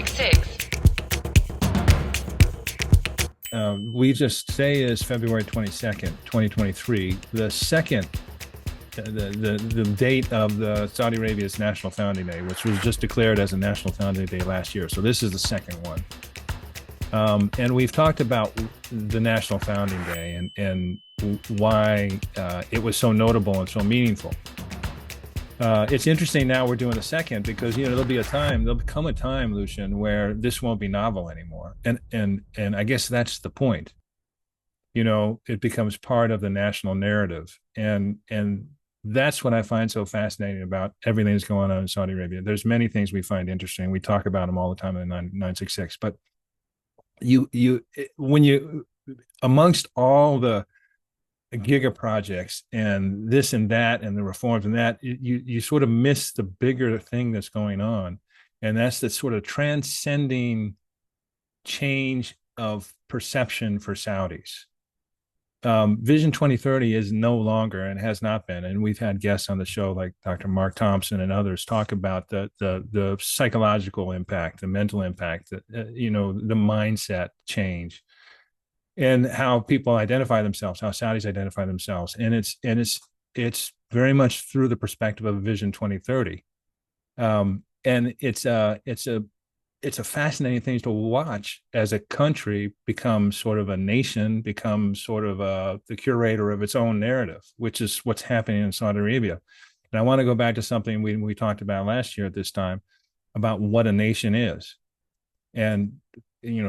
966. We just say is February 22nd, 2023, the second, the date of the Saudi Arabia's National Founding Day, which was just declared as a National Founding Day last year. So this is the second one. And we've talked about the National Founding Day and why it was so notable and so meaningful. It's interesting now we're doing the second because, there'll become a time, Lucian, where this won't be novel anymore. And I guess that's the point. It becomes part of the national narrative. And that's what I find so fascinating about everything that's going on in Saudi Arabia. There's many things we find interesting. We talk about them all the time in the 966, but when you amongst all the giga projects and this and that and the reforms and that, you sort of miss the bigger thing that's going on, and that's the sort of transcending change of perception for Saudis. Vision 2030 is no longer and has not been, and we've had guests on the show like Dr. Mark Thompson and others talk about the psychological impact, the mental impact, the mindset change, and how people identify themselves, how Saudis identify themselves, and it's very much through the perspective of Vision 2030, and it's a fascinating thing to watch as a country become sort of a nation, become sort of the curator of its own narrative, which is what's happening in Saudi Arabia. And I want to go back to something we talked about last year at this time about what a nation is. And,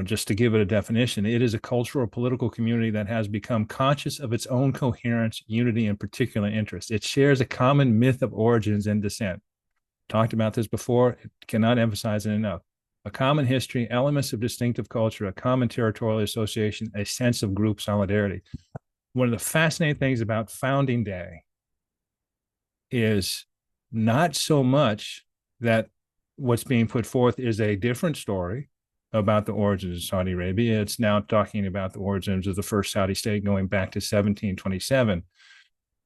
just to give it a definition, it is a cultural, political community that has become conscious of its own coherence, unity, and particular interests. It shares a common myth of origins and descent. Talked about this before, cannot emphasize it enough. A common history, elements of distinctive culture, a common territorial association, a sense of group solidarity. One of the fascinating things about Founding Day is not so much that what's being put forth is a different story about the origins of Saudi Arabia. It's now talking about the origins of the first Saudi state going back to 1727,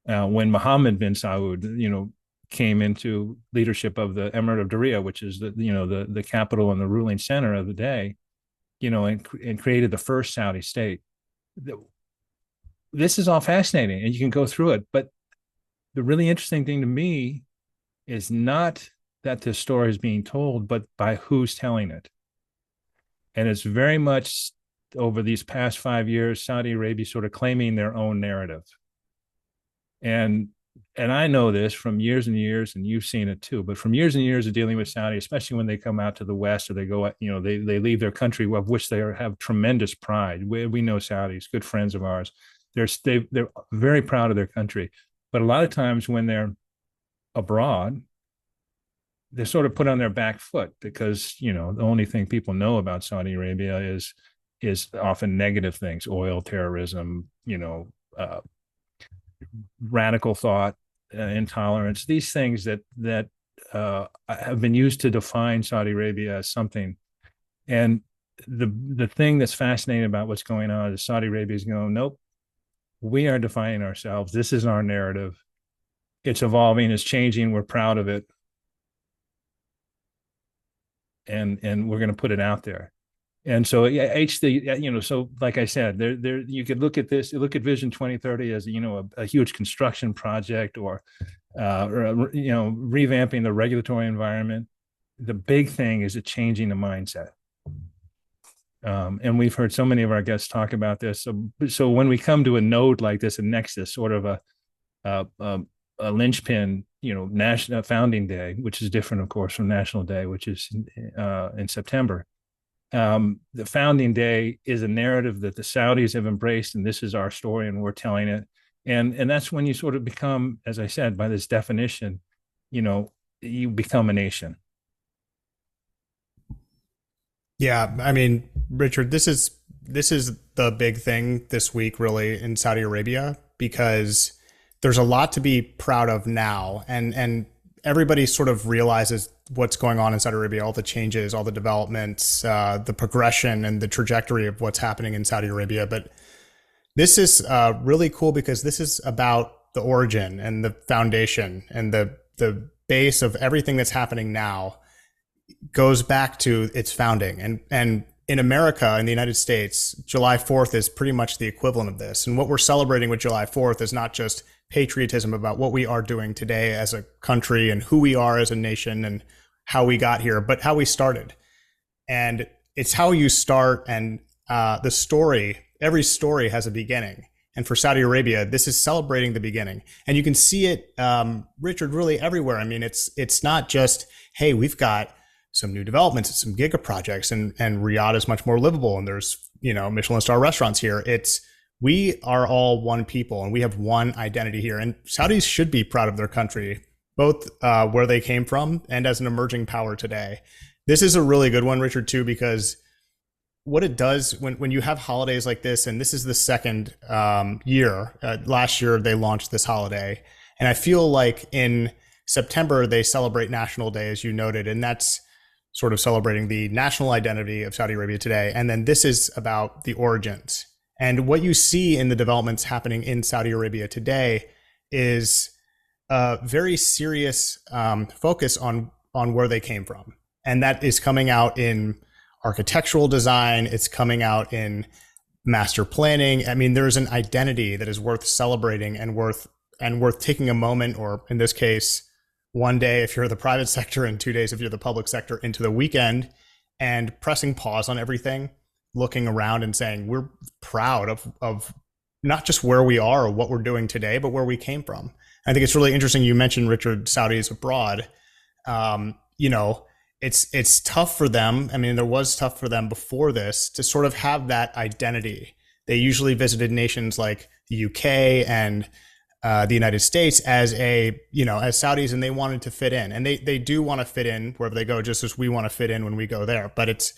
when Mohammed bin Saud, came into leadership of the Emirate of Diriyah, which is the capital and the ruling center of the day, and created the first Saudi state. This is all fascinating, and you can go through it. But the really interesting thing to me is not that this story is being told, but by who's telling it. And it's very much over these past 5 years, Saudi Arabia sort of claiming their own narrative. And I know this from years and years, and you've seen it too, but from years and years of dealing with Saudi, especially when they come out to the West or they go, they leave their country, of which they have tremendous pride. We know Saudis, good friends of ours. They're very proud of their country. But a lot of times when they're abroad, they're sort of put on their back foot because, the only thing people know about Saudi Arabia is often negative things, oil, terrorism, radical thought, intolerance, these things that have been used to define Saudi Arabia as something. And the thing that's fascinating about what's going on is Saudi Arabia is going, nope, we are defining ourselves. This is our narrative. It's evolving, it's changing. We're proud of it. And we're going to put it out there. And so so like I said, there you could look at this, look at Vision 2030 as, a huge construction project or revamping the regulatory environment. The big thing is changing the mindset. And we've heard so many of our guests talk about this. So when we come to a node like this, a nexus, sort of a linchpin, National Founding Day, which is different, of course, from National Day, which is in September. The Founding Day is a narrative that the Saudis have embraced, and this is our story, and we're telling it. And that's when you sort of become, as I said, by this definition, you become a nation. Yeah, I mean, Richard, this is the big thing this week, really, in Saudi Arabia, because there's a lot to be proud of now, and everybody sort of realizes what's going on in Saudi Arabia, all the changes, all the developments, the progression and the trajectory of what's happening in Saudi Arabia. But this is really cool because this is about the origin and the foundation and the base of everything that's happening now. goes back to its founding. And in America, in the United States, July 4th is pretty much the equivalent of this. And what we're celebrating with July 4th is not just patriotism about what we are doing today as a country and who we are as a nation and how we got here, but how we started. And it's how you start. And the story, every story has a beginning. And for Saudi Arabia, this is celebrating the beginning. And you can see it, Richard, really everywhere. I mean, it's not just, hey, we've got some new developments and some giga projects, and Riyadh is much more livable, and there's, you know, Michelin star restaurants here. It's, we are all one people and we have one identity here. And Saudis should be proud of their country, both where they came from and as an emerging power today. This is a really good one, Richard, too, because what it does when you have holidays like this, and this is the second year, last year they launched this holiday. And I feel like in September, they celebrate National Day, as you noted, and that's sort of celebrating the national identity of Saudi Arabia today. And then this is about the origins. And what you see in the developments happening in Saudi Arabia today is a very serious focus on where they came from. And that is coming out in architectural design. It's coming out in master planning. I mean, there's an identity that is worth celebrating and worth taking a moment, or in this case, one day if you're the private sector and 2 days if you're the public sector, into the weekend, and pressing pause on everything, looking around and saying, we're proud of not just where we are or what we're doing today, but where we came from. I think it's really interesting. You mentioned, Richard, Saudis abroad. You know, it's tough for them. I mean, there was tough for them before this to sort of have that identity. They usually visited nations like the UK and the United States as Saudis, and they wanted to fit in, and they do want to fit in wherever they go, just as we want to fit in when we go there. But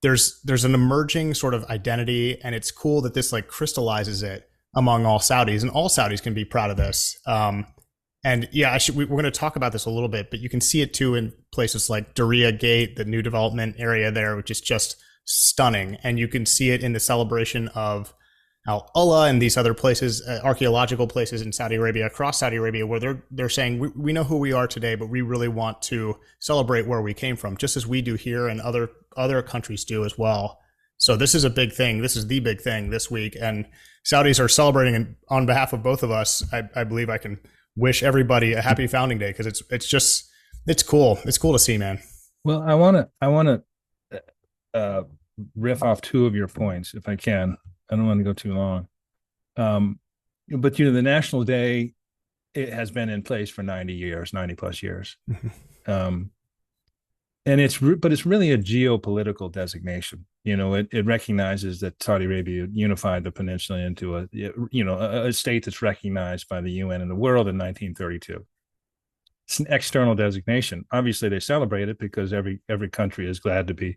there's an emerging sort of identity, and it's cool that this like crystallizes it among all Saudis, and all Saudis can be proud of this. And yeah, we're going to talk about this a little bit, but you can see it too in places like Diriyah Gate, the new development area there, which is just stunning. And you can see it in the celebration of Al Ula and these other places, archaeological places in Saudi Arabia, across Saudi Arabia, where they're saying, we know who we are today, but we really want to celebrate where we came from, just as we do here and other countries do as well. So this is a big thing. This is the big thing this week. And Saudis are celebrating, and on behalf of both of us, I believe I can wish everybody a happy founding day, because it's cool. It's cool to see, man. Well, I want to riff off two of your points if I can. I don't want to go too long. But the National Day, it has been in place for 90 plus years. And it's really a geopolitical designation. It recognizes that Saudi Arabia unified the peninsula into a state that's recognized by the UN and the world in 1932. It's an external designation. Obviously, they celebrate it because every country is glad to be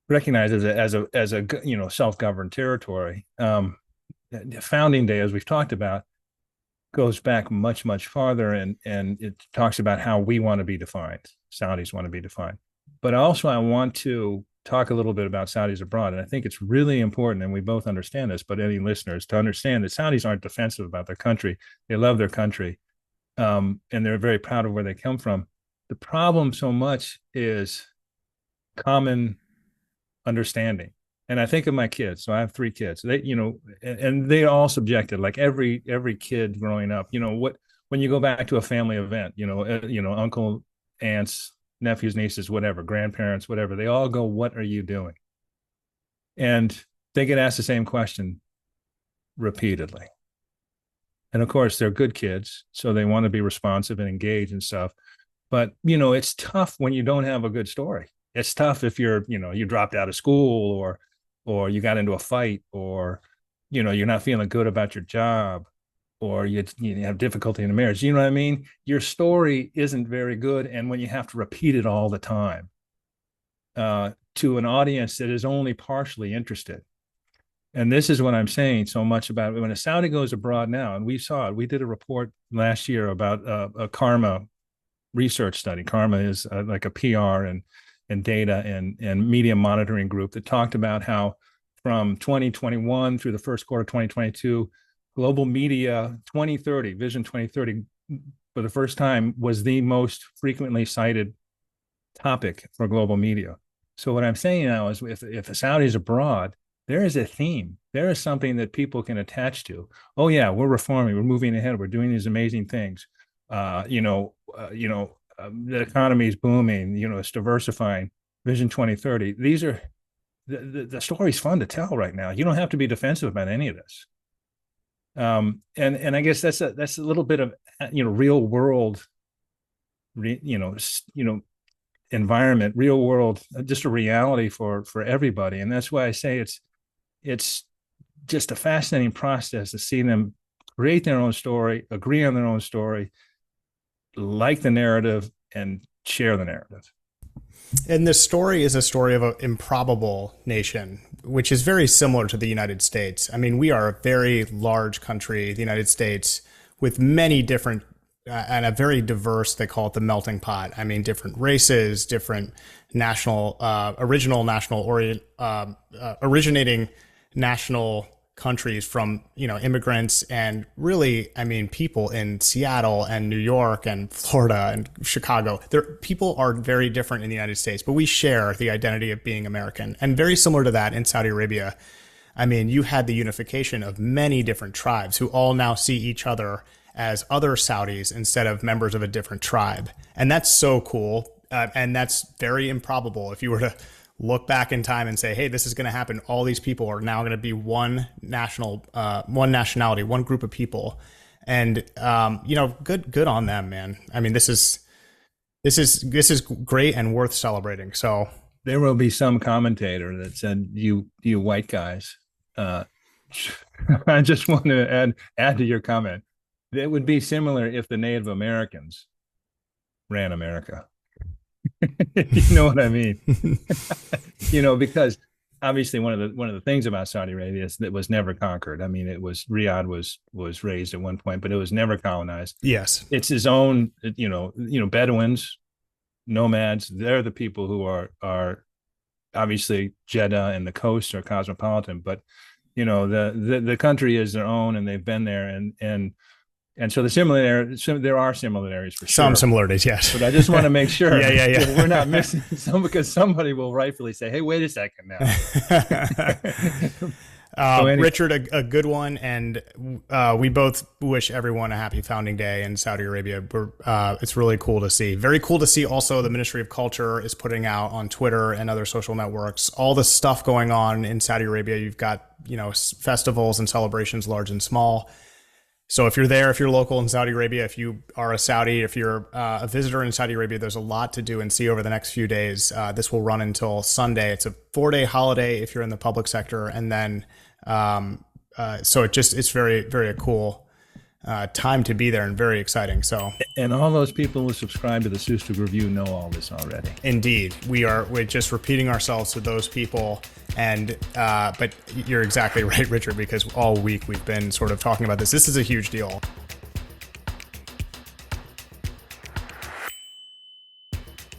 recognized as a self-governed territory. The founding day, as we've talked about, goes back much, much farther, and it talks about how we want to be defined. Saudis want to be defined. But also, I want to talk a little bit about Saudis abroad. And I think it's really important, and we both understand this, but any listeners, to understand that Saudis aren't defensive about their country. They love their country, and they're very proud of where they come from. The problem so much is common understanding. And I think of my kids. So I have 3 kids. They, and they're all subjected, like every kid growing up, when you go back to a family event, uncle, aunts, nephews, nieces, whatever, grandparents, whatever, they all go, what are you doing? And they get asked the same question repeatedly. And of course, they're good kids, so they want to be responsive and engaged and stuff. But, it's tough when you don't have a good story. It's tough if you dropped out of school, or you got into a fight, or, you're not feeling good about your job, or you have difficulty in a marriage. You know what I mean? Your story isn't very good. And when you have to repeat it all the time to an audience that is only partially interested. And this is what I'm saying so much about when a Saudi goes abroad now, and we saw it. We did a report last year about a Karma research study. Karma is like a PR and data and media monitoring group that talked about how from 2021 through the first quarter of 2022, global media 2030, Vision 2030, for the first time, was the most frequently cited topic for global media. So what I'm saying now is if the Saudis abroad, there is a theme. There is something that people can attach to. Oh yeah, we're reforming, we're moving ahead, we're doing these amazing things. The economy is booming, it's diversifying. Vision 2030. These are the story's fun to tell right now. You don't have to be defensive about any of this. And I guess that's a little bit of real world, environment, real world, just a reality for everybody. And that's why I say it's just a fascinating process to see them create their own story, agree on their own story, like the narrative, and share the narrative. And this story is a story of an improbable nation, which is very similar to the United States. I mean, we are a very large country, the United States, with many different and a very diverse, they call it the melting pot. I mean, different races, different originating national countries from, immigrants, and really, I mean, people in Seattle and New York and Florida and Chicago. People are very different in the United States, but we share the identity of being American. And very similar to that in Saudi Arabia, I mean, you had the unification of many different tribes who all now see each other as other Saudis instead of members of a different tribe. And that's so cool. And that's very improbable. If you were to look back in time and say, hey, this is going to happen, all these people are now going to be one nationality, one group of people. And, good on them, man. I mean, this is great and worth celebrating. So there will be some commentator that said, you white guys, I just want to add to your comment. It would be similar if the Native Americans ran America. You know what I mean? Because obviously one of the things about Saudi Arabia is that it was never conquered. I mean, Riyadh was raised at one point, but it was never colonized. Yes. It's his own, Bedouins, nomads. They're the people who are obviously Jeddah and the coast are cosmopolitan, but the country is their own, and they've been there, and so there are similarities for sure. Some similarities, yes. But I just want to make sure yeah. we're not missing some, because somebody will rightfully say, hey, wait a second now. Richard, a good one. And we both wish everyone a happy founding day in Saudi Arabia. It's really cool to see. Very cool to see also the Ministry of Culture is putting out on Twitter and other social networks all the stuff going on in Saudi Arabia. You've got, festivals and celebrations, large and small. So if you're there, if you're local in Saudi Arabia, if you are a Saudi, if you're a visitor in Saudi Arabia, there's a lot to do and see over the next few days. This will run until Sunday. It's a 4-day holiday if you're in the public sector. And then, so it's very, very cool time to be there and very exciting. So, and all those people who subscribe to the Sustuk Review know all this already. Indeed, we're just repeating ourselves to those people. And but you're exactly right, Richard, because all week we've been sort of talking about this. This is a huge deal.